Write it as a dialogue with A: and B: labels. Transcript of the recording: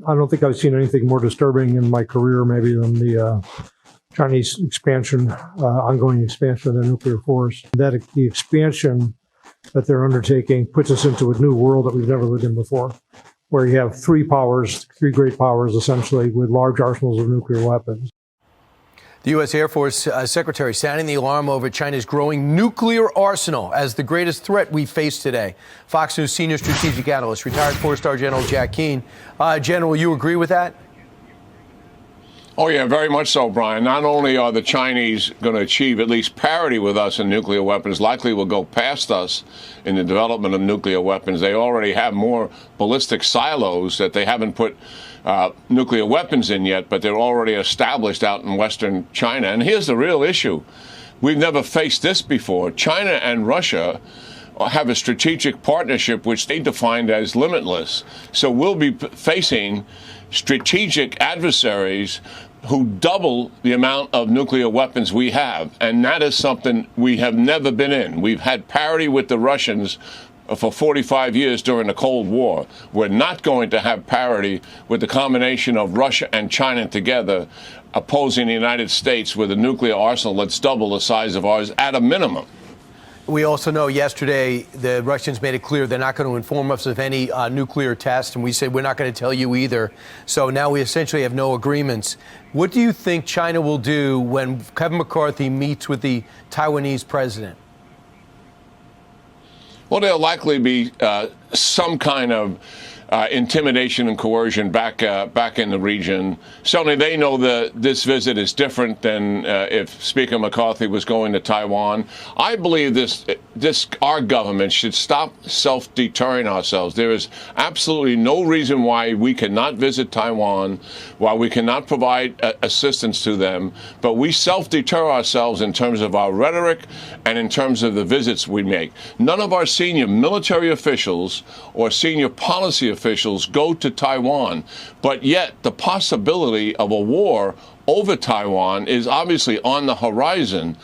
A: I don't think I've seen anything more disturbing in my career maybe than the Chinese ongoing expansion of their nuclear force. The expansion that they're undertaking puts us into a new world that we've never lived in before, where you have three great powers, essentially, with large arsenals of nuclear weapons.
B: The U.S. Air Force Secretary sounding the alarm over China's growing nuclear arsenal as the greatest threat we face today. Fox News senior strategic analyst, retired four-star General Jack Keane. General, you agree with that?
C: Oh, yeah, very much so, Brian. Not only are the Chinese going to achieve at least parity with us in nuclear weapons, likely will go past us in the development of nuclear weapons. They already have more ballistic silos that they haven't put nuclear weapons in yet, but they're already established out in western China. And here's the real issue. We've never faced this before. China and Russia have a strategic partnership which they defined as limitless. So we'll be facing strategic adversaries who double the amount of nuclear weapons we have. And that is something we have never been in. We've had parity with the Russians for 45 years during the Cold War. We're not going to have parity with the combination of Russia and China together opposing the United States with a nuclear arsenal that's double the size of ours at a minimum.
B: We also know yesterday the Russians made it clear they're not going to inform us of any nuclear tests, and we said we're not going to tell you either. So now we essentially have no agreements. What do you think China will do when Kevin McCarthy meets with the Taiwanese president?
C: Well, there'll likely be some kind of intimidation and coercion back in the region. Certainly, they know that this visit is different than if Speaker McCarthy was going to Taiwan. I believe our government should stop self-deterring ourselves. There is absolutely no reason why we cannot visit Taiwan, why we cannot provide assistance to them, but we self-deter ourselves in terms of our rhetoric and in terms of the visits we make. None of our senior military officials or senior policy officials go to Taiwan, but yet the possibility of a war over Taiwan is obviously on the horizon.